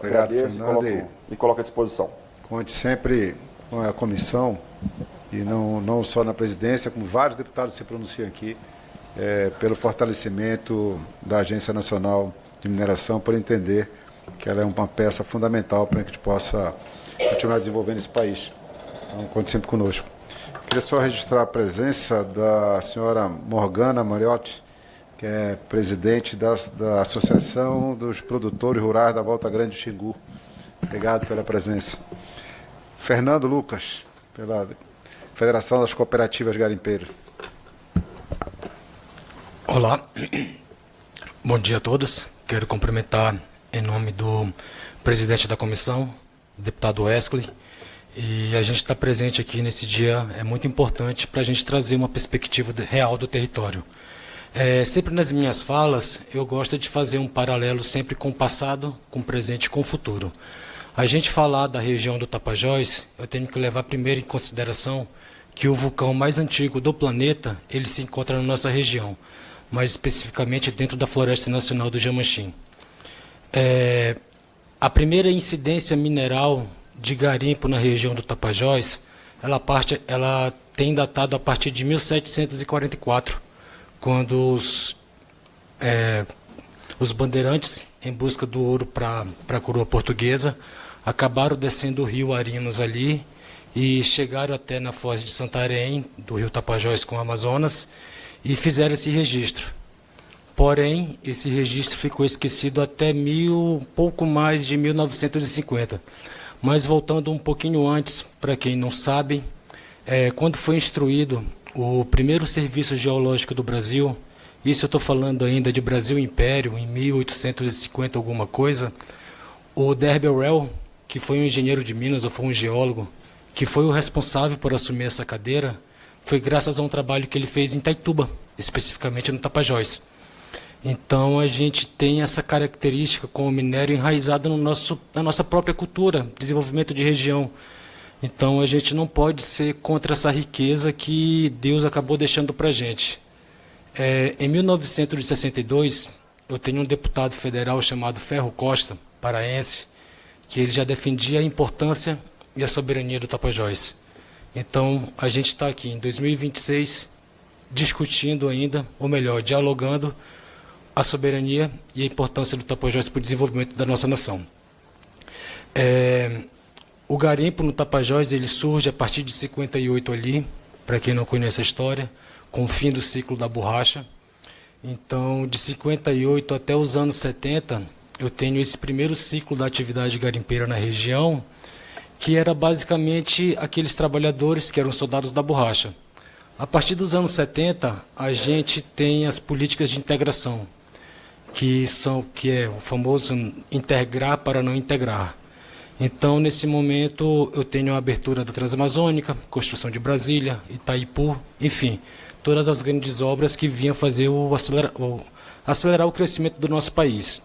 Obrigado, agradeço Fernando, e coloco à disposição. conte sempre com a comissão, e não só na presidência, como vários deputados se pronunciam aqui, pelo fortalecimento da Agência Nacional de Mineração, por entender que ela é uma peça fundamental para que a gente possa continuar desenvolvendo esse país. Então, conte sempre conosco. Queria só registrar a presença da senhora Morgana Mariotti, que é presidente da Associação dos Produtores Rurais da Volta Grande do Xingu. Obrigado pela presença. Fernando Lucas, pela Federação das Cooperativas Garimpeiras. Olá, bom dia a todos. Quero cumprimentar em nome do presidente da comissão, deputado Wesley, e a gente está presente aqui nesse dia é muito importante para a gente trazer uma perspectiva real do território. Sempre nas minhas falas, eu gosto de fazer um paralelo sempre com o passado, com o presente e com o futuro. A gente falar da região do Tapajós, eu tenho que levar primeiro em consideração que o vulcão mais antigo do planeta, ele se encontra na nossa região, mais especificamente dentro da Floresta Nacional do Jamanchim. A primeira incidência mineral de garimpo na região do Tapajós, ela tem datado a partir de 1744, quando os bandeirantes, em busca do ouro para a coroa portuguesa, acabaram descendo o rio Arinos ali e chegaram até na foz de Santarém, do rio Tapajós com o Amazonas, e fizeram esse registro. Porém, esse registro ficou esquecido até pouco mais de 1950. Mas voltando um pouquinho antes, para quem não sabe, quando foi instruído o primeiro serviço geológico do Brasil, isso eu estou falando ainda de Brasil Império, em 1850 alguma coisa, o Derby Orell, que foi um engenheiro de Minas, ou foi um geólogo, que foi o responsável por assumir essa cadeira, foi graças a um trabalho que ele fez em Itaituba, especificamente no Tapajós. Então a gente tem essa característica com o minério enraizado na nossa própria cultura, desenvolvimento de região. Então a gente não pode ser contra essa riqueza que Deus acabou deixando para a gente. Em 1962, eu tenho um deputado federal chamado Ferro Costa, paraense, que ele já defendia a importância e a soberania do Tapajós. Então a gente está aqui em 2026 discutindo ainda, ou melhor, dialogando a soberania e a importância do Tapajós para o desenvolvimento da nossa nação. O garimpo no Tapajós ele surge a partir de 58 ali, para quem não conhece a história, com o fim do ciclo da borracha. Então, de 58 até os anos 70, eu tenho esse primeiro ciclo da atividade garimpeira na região, que era basicamente aqueles trabalhadores que eram soldados da borracha. A partir dos anos 70, a gente tem as políticas de integração, que é o famoso integrar para não integrar. Então, nesse momento, eu tenho a abertura da Transamazônica, construção de Brasília, Itaipu, enfim, todas as grandes obras que vinham fazer acelerar o crescimento do nosso país.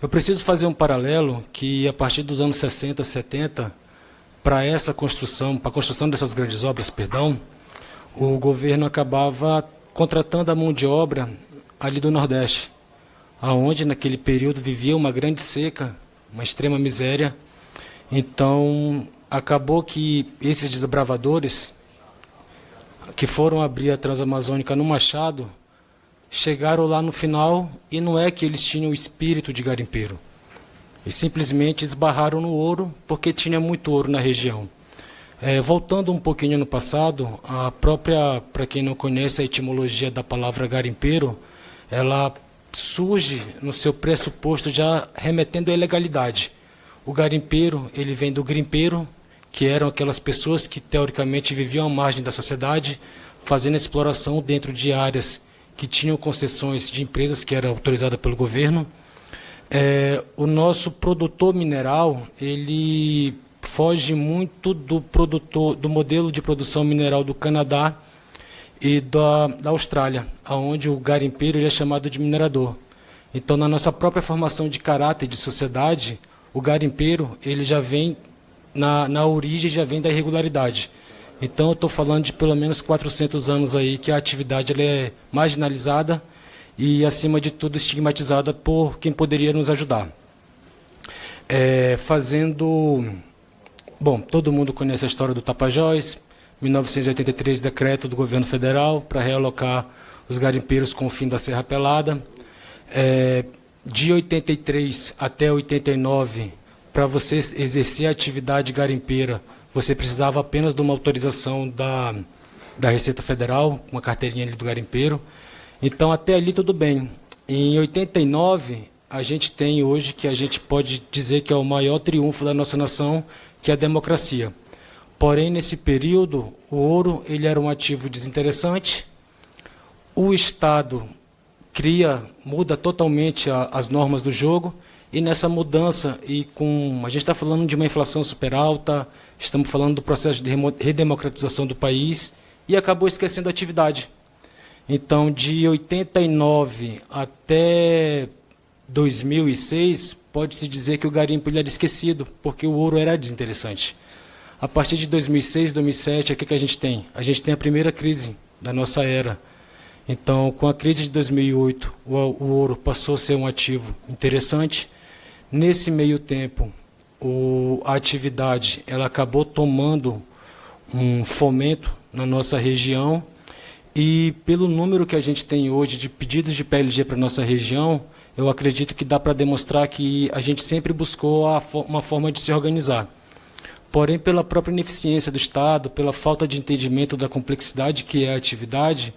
Eu preciso fazer um paralelo que, a partir dos anos 60, 70, para a construção dessas grandes obras, o governo acabava contratando a mão de obra ali do Nordeste, aonde naquele período vivia uma grande seca, uma extrema miséria. Então, acabou que esses desbravadores que foram abrir a Transamazônica no Machado, chegaram lá no final e não é que eles tinham o espírito de garimpeiro. Eles simplesmente esbarraram no ouro porque tinha muito ouro na região. Voltando um pouquinho no passado, a própria, para quem não conhece a etimologia da palavra garimpeiro, ela surge no seu pressuposto já remetendo à ilegalidade. O garimpeiro, ele vem do grimpeiro, que eram aquelas pessoas que teoricamente viviam à margem da sociedade, fazendo exploração dentro de áreas que tinham concessões de empresas que eram autorizadas pelo governo. O nosso produtor mineral, ele foge muito do modelo de produção mineral do Canadá e da Austrália, onde o garimpeiro ele é chamado de minerador. Então, na nossa própria formação de caráter de sociedade, o garimpeiro ele já vem, na origem, já vem da irregularidade. Então, eu estou falando de pelo menos 400 anos aí que a atividade ela é marginalizada e, acima de tudo, estigmatizada por quem poderia nos ajudar. Bom, todo mundo conhece a história do Tapajós, 1983, decreto do governo federal para realocar os garimpeiros com o fim da Serra Pelada. De 83 até 89, para você exercer a atividade garimpeira, você precisava apenas de uma autorização da Receita Federal, uma carteirinha ali do garimpeiro. Então, até ali tudo bem. Em 89, a gente tem hoje, que a gente pode dizer que é o maior triunfo da nossa nação, que é a democracia. Porém, nesse período, o ouro ele era um ativo desinteressante. O Estado muda totalmente as normas do jogo, e nessa mudança, a gente está falando de uma inflação super alta, estamos falando do processo de redemocratização do país, e acabou esquecendo a atividade. Então, de 89 até 2006, pode-se dizer que o garimpo ele era esquecido, porque o ouro era desinteressante. A partir de 2006, 2007, o que a gente tem? A gente tem a primeira crise da nossa era. Então, com a crise de 2008, o ouro passou a ser um ativo interessante. Nesse meio tempo, a atividade ela acabou tomando um fomento na nossa região, e pelo número que a gente tem hoje de pedidos de PLG para a nossa região, eu acredito que dá para demonstrar que a gente sempre buscou uma forma de se organizar. Porém, pela própria ineficiência do Estado, pela falta de entendimento da complexidade que é a atividade,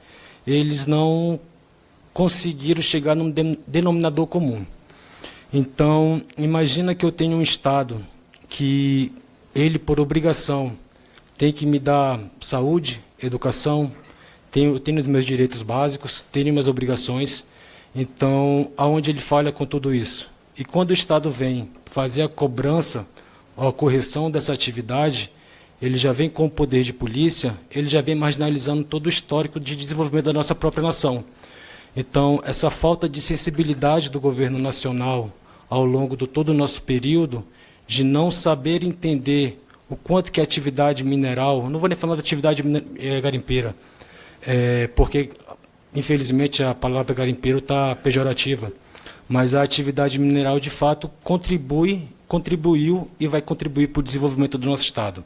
eles não conseguiram chegar num denominador comum. Então, imagina que eu tenho um Estado que ele, por obrigação, tem que me dar saúde, educação, tenho os meus direitos básicos, tenho minhas obrigações. Então, aonde ele falha com tudo isso? E quando o Estado vem fazer a cobrança, a correção dessa atividade, ele já vem com o poder de polícia, ele já vem marginalizando todo o histórico de desenvolvimento da nossa própria nação. Então, essa falta de sensibilidade do governo nacional ao longo de todo o nosso período, de não saber entender o quanto que a atividade mineral, não vou nem falar da atividade garimpeira, porque, infelizmente, a palavra garimpeiro está pejorativa, mas a atividade mineral, de fato, contribuiu e vai contribuir para o desenvolvimento do nosso Estado.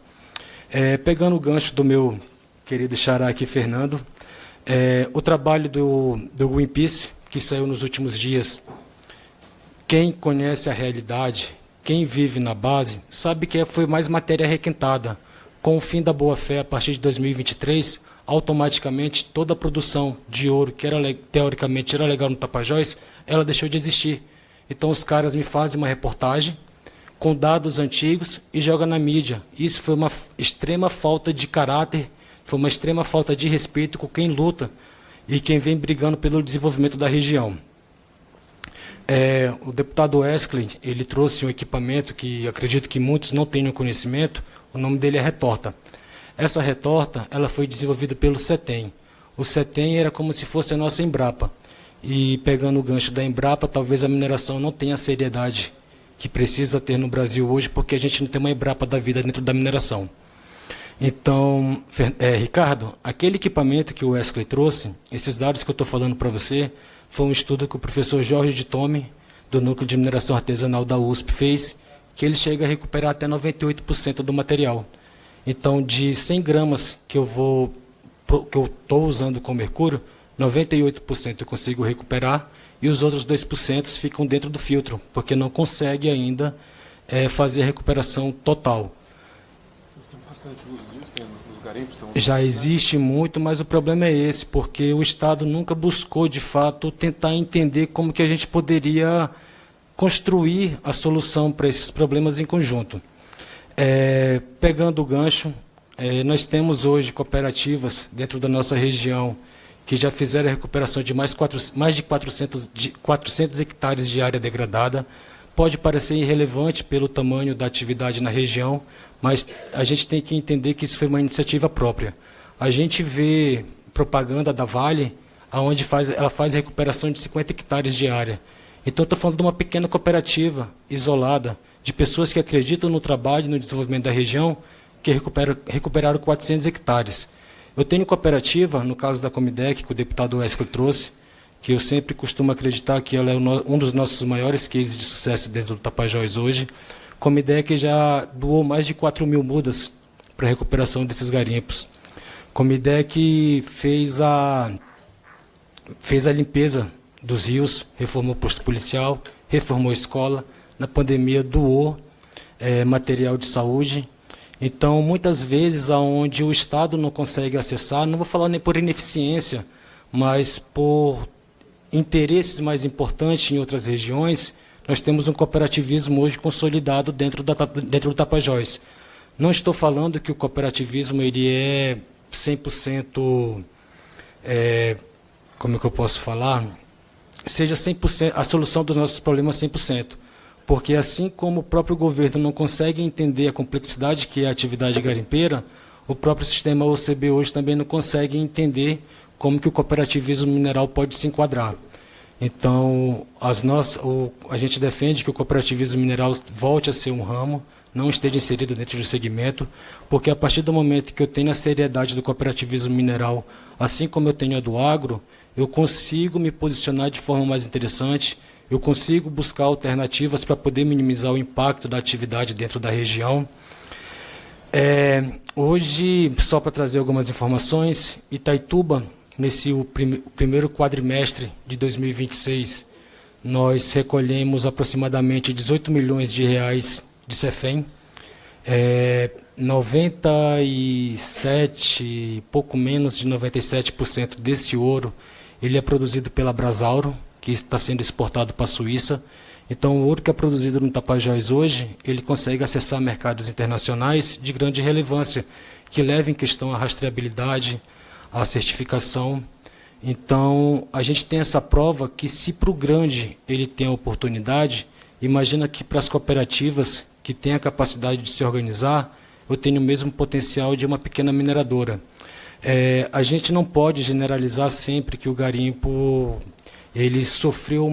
Pegando o gancho do meu querido xará aqui, Fernando, o trabalho do Greenpeace, que saiu nos últimos dias, quem conhece a realidade, quem vive na base, sabe que foi mais matéria requentada. Com o fim da boa-fé, a partir de 2023, automaticamente toda a produção de ouro, que teoricamente era legal no Tapajós, ela deixou de existir. Então os caras me fazem uma reportagem com dados antigos e jogam na mídia. Isso foi uma extrema falta de caráter, foi uma extrema falta de respeito com quem luta e quem vem brigando pelo desenvolvimento da região. O deputado Wesley, ele trouxe um equipamento que acredito que muitos não tenham conhecimento, o nome dele é retorta. Essa retorta ela foi desenvolvida pelo CETEM. O CETEM era como se fosse a nossa Embrapa. E pegando o gancho da Embrapa, talvez a mineração não tenha a seriedade que precisa ter no Brasil hoje, porque a gente não tem uma Embrapa da vida dentro da mineração. Então, Ricardo, aquele equipamento que o Wesley trouxe, esses dados que eu estou falando para você, foi um estudo que o professor Jorge de Tome, do Núcleo de Mineração Artesanal da USP, fez, que ele chega a recuperar até 98% do material. Então, de 100 gramas que eu estou usando com mercúrio, 98% eu consigo recuperar e os outros 2% ficam dentro do filtro, porque não consegue ainda fazer a recuperação total. Tem bastante uso disso, nos garimpos? Já existe muito, mas o problema é esse, porque o Estado nunca buscou, de fato, tentar entender como que a gente poderia construir a solução para esses problemas em conjunto. Pegando o gancho, nós temos hoje cooperativas dentro da nossa região que já fizeram a recuperação de mais de 400 hectares de área degradada. Pode parecer irrelevante pelo tamanho da atividade na região, mas a gente tem que entender que isso foi uma iniciativa própria. A gente vê propaganda da Vale, onde ela faz a recuperação de 50 hectares de área. Então, estou falando de uma pequena cooperativa isolada, de pessoas que acreditam no trabalho e no desenvolvimento da região, que recuperaram 400 hectares. Eu tenho cooperativa, no caso da Comidec, que o deputado Wesley trouxe, que eu sempre costumo acreditar que ela é um dos nossos maiores cases de sucesso dentro do Tapajós hoje, com uma ideia que já doou mais de 4.000 mudas para a recuperação desses garimpos, com uma ideia que fez a limpeza dos rios, reformou o posto policial, reformou a escola, na pandemia doou material de saúde. Então, muitas vezes, onde o Estado não consegue acessar, não vou falar nem por ineficiência, mas por interesses mais importantes em outras regiões, nós temos um cooperativismo hoje consolidado dentro do Tapajós. Não estou falando que o cooperativismo ele é 100%, como é que eu posso falar, seja 100%, a solução dos nossos problemas 100%. Porque assim como o próprio governo não consegue entender a complexidade que é a atividade garimpeira, o próprio sistema OCB hoje também não consegue entender como que o cooperativismo mineral pode se enquadrar. Então, a gente defende que o cooperativismo mineral volte a ser um ramo, não esteja inserido dentro do segmento, porque a partir do momento que eu tenho a seriedade do cooperativismo mineral, assim como eu tenho a do agro, eu consigo me posicionar de forma mais interessante, eu consigo buscar alternativas para poder minimizar o impacto da atividade dentro da região. Hoje, só para trazer algumas informações, Itaituba, o primeiro quadrimestre de 2026, nós recolhemos aproximadamente 18 milhões de reais de CEFEM, 97, pouco menos de 97% desse ouro, ele é produzido pela Brasauro, que está sendo exportado para a Suíça. Então, o ouro que é produzido no Tapajós hoje, ele consegue acessar mercados internacionais de grande relevância, que levam em questão a rastreabilidade, a certificação. Então, a gente tem essa prova que, se para o grande ele tem a oportunidade, imagina que para as cooperativas que têm a capacidade de se organizar, eu tenho o mesmo potencial de uma pequena mineradora. A gente não pode generalizar sempre que o garimpo ele sofreu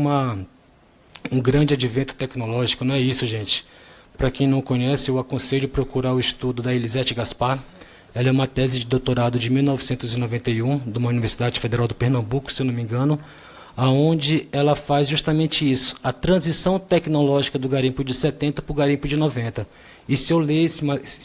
um grande advento tecnológico, não é isso, gente. Para quem não conhece, eu aconselho procurar o estudo da Elisete Gaspar. Ela é uma tese de doutorado de 1991, de uma Universidade Federal do Pernambuco, se eu não me engano, onde ela faz justamente isso, a transição tecnológica do garimpo de 70 para o garimpo de 90. E se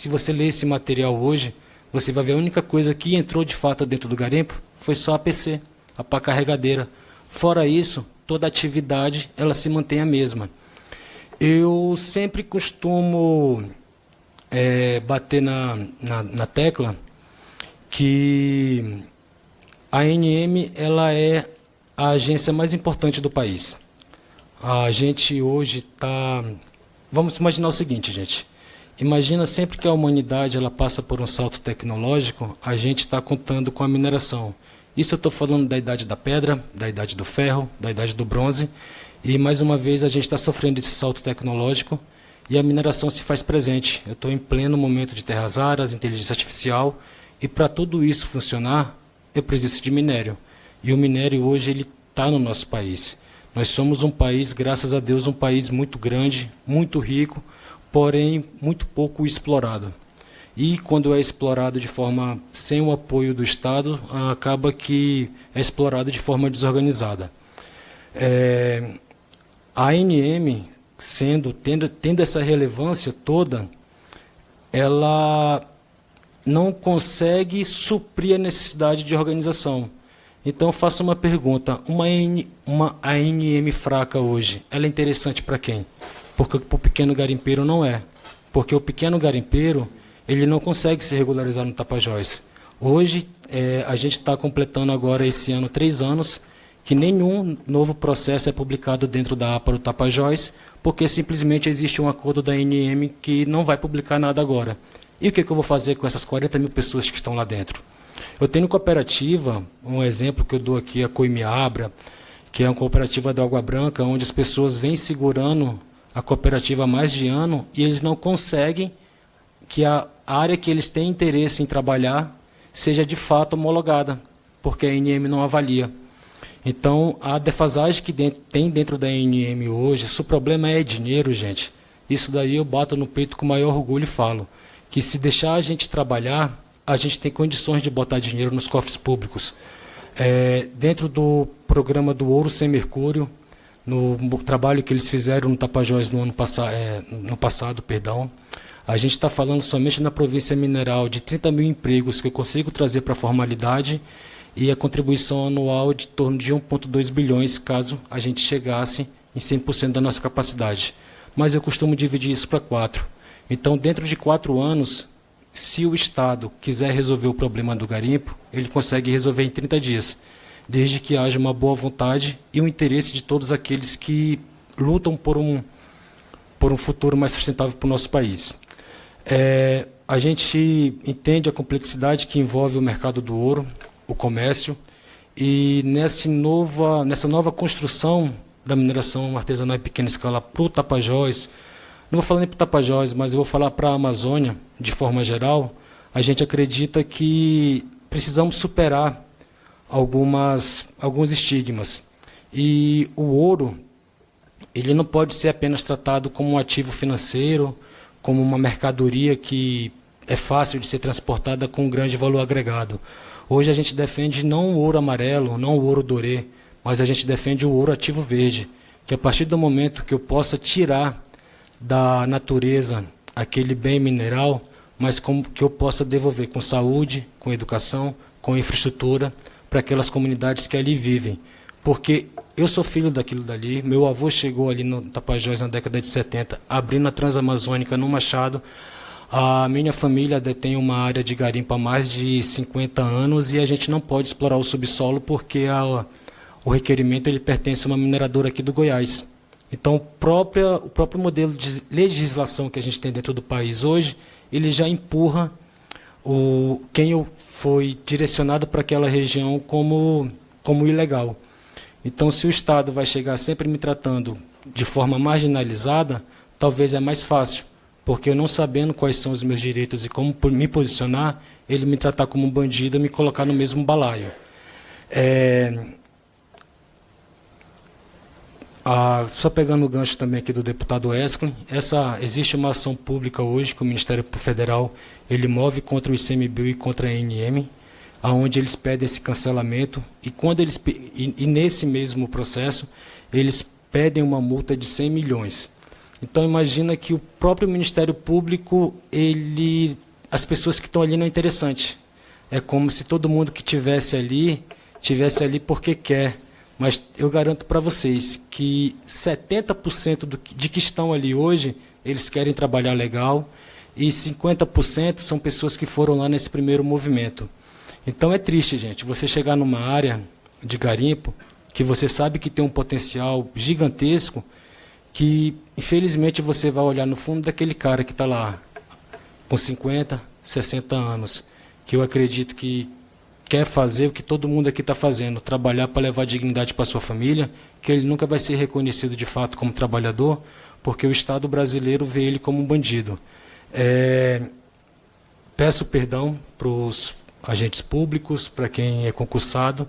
você ler esse material hoje, você vai ver a única coisa que entrou de fato dentro do garimpo foi só a PC, a pá carregadeira. Fora isso, toda a atividade ela se mantém a mesma. Eu sempre costumo bater na tecla que a ANM ela é a agência mais importante do país. A gente hoje está... Vamos imaginar o seguinte, gente. Imagina sempre que a humanidade ela passa por um salto tecnológico, a gente está contando com a mineração. Isso eu estou falando da idade da pedra, da idade do ferro, da idade do bronze. E, mais uma vez, a gente está sofrendo esse salto tecnológico e a mineração se faz presente. Eu estou em pleno momento de terras raras, inteligência artificial, e para tudo isso funcionar, eu preciso de minério. E o minério hoje ele está no nosso país. Nós somos um país, graças a Deus, um país muito grande, muito rico, porém muito pouco explorado. E quando é explorado de forma sem o apoio do Estado, acaba que é explorado de forma desorganizada. A ANM, tendo essa relevância toda, ela não consegue suprir a necessidade de organização. Então, eu faço uma pergunta, uma ANM fraca hoje, ela é interessante para quem? Porque para o pequeno garimpeiro não é. Porque o pequeno garimpeiro ele não consegue se regularizar no Tapajós. Hoje, a gente está completando agora esse ano 3 anos, que nenhum novo processo é publicado dentro da APA do Tapajós, porque simplesmente existe um acordo da ANM que não vai publicar nada agora. E o que eu vou fazer com essas 40 mil pessoas que estão lá dentro? Eu tenho cooperativa, um exemplo que eu dou aqui, a Coimiabra, que é uma cooperativa da Água Branca, onde as pessoas vêm segurando a cooperativa há mais de ano e eles não conseguem que a área que eles têm interesse em trabalhar seja de fato homologada, porque a ANM não avalia. Então, a defasagem que tem dentro da ANM hoje, se o problema é dinheiro, gente, isso daí eu bato no peito com o maior orgulho e falo que se deixar a gente trabalhar, a gente tem condições de botar dinheiro nos cofres públicos. Dentro do programa do Ouro Sem Mercúrio, no trabalho que eles fizeram no Tapajós no passado, a gente está falando somente na província mineral de 30 mil empregos que eu consigo trazer para a formalidade e a contribuição anual de torno de 1,2 bilhões, caso a gente chegasse em 100% da nossa capacidade. Mas eu costumo dividir isso para 4. Então, dentro de 4 anos, se o Estado quiser resolver o problema do garimpo, ele consegue resolver em 30 dias, desde que haja uma boa vontade e o interesse de todos aqueles que lutam por um futuro mais sustentável para o nosso país. A gente entende a complexidade que envolve o mercado do ouro, o comércio, e nessa nova construção da mineração artesanal em pequena escala para o Tapajós, não vou falar nem para o Tapajós, mas eu vou falar para a Amazônia, de forma geral, a gente acredita que precisamos superar alguns estigmas. E o ouro, ele não pode ser apenas tratado como um ativo financeiro, como uma mercadoria que é fácil de ser transportada com um grande valor agregado. Hoje a gente defende não o ouro amarelo, não o ouro dorê, mas a gente defende o ouro ativo verde, que a partir do momento que eu possa tirar da natureza aquele bem mineral, mas que eu possa devolver com saúde, com educação, com infraestrutura, para aquelas comunidades que ali vivem. Porque eu sou filho daquilo dali, meu avô chegou ali no Tapajós na década de 70, abrindo a Transamazônica no Machado. A minha família detém uma área de garimpo há mais de 50 anos e a gente não pode explorar o subsolo porque o requerimento ele pertence a uma mineradora aqui do Goiás. Então, o próprio modelo de legislação que a gente tem dentro do país hoje, ele já empurra quem foi direcionado para aquela região como ilegal. Então, se o Estado vai chegar sempre me tratando de forma marginalizada, talvez é mais fácil, porque eu não sabendo quais são os meus direitos e como me posicionar, ele me tratar como um bandido e me colocar no mesmo balaio. Só pegando o gancho também aqui do deputado Esclin, existe uma ação pública hoje que o Ministério Federal ele move contra o ICMBio e contra a ANM, aonde eles pedem esse cancelamento e nesse mesmo processo eles pedem uma multa de 100 milhões. Então imagina que o próprio Ministério Público, as pessoas que estão ali não é interessante. É como se todo mundo que tivesse ali porque quer. Mas eu garanto para vocês que 70% de que estão ali hoje, eles querem trabalhar legal e 50% são pessoas que foram lá nesse primeiro movimento. Então é triste, gente, você chegar numa área de garimpo que você sabe que tem um potencial gigantesco, que infelizmente você vai olhar no fundo daquele cara que está lá com 50, 60 anos, que eu acredito que quer fazer o que todo mundo aqui está fazendo, trabalhar para levar dignidade para a sua família, que ele nunca vai ser reconhecido de fato como trabalhador, porque o Estado brasileiro vê ele como um bandido. Peço perdão para os agentes públicos, para quem é concursado,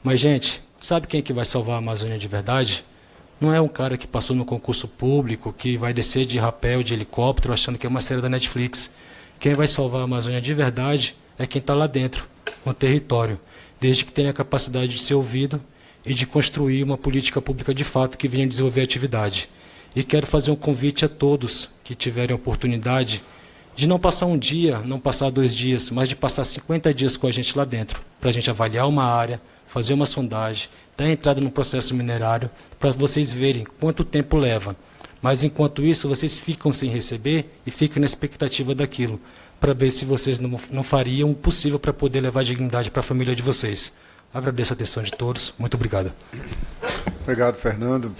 mas, gente, sabe quem é que vai salvar a Amazônia de verdade? Não é um cara que passou no concurso público, que vai descer de rapel, de helicóptero, achando que é uma série da Netflix. Quem vai salvar a Amazônia de verdade é quem está lá dentro, no território, desde que tenha a capacidade de ser ouvido e de construir uma política pública de fato que venha desenvolver a atividade. E quero fazer um convite a todos que tiverem a oportunidade de não passar um dia, não passar 2 dias, mas de passar 50 dias com a gente lá dentro, para a gente avaliar uma área, fazer uma sondagem, dar entrada no processo minerário, para vocês verem quanto tempo leva. Mas, enquanto isso, vocês ficam sem receber e ficam na expectativa daquilo, para ver se vocês não fariam o possível para poder levar dignidade para a família de vocês. Agradeço a atenção de todos. Muito obrigado. Obrigado, Fernando.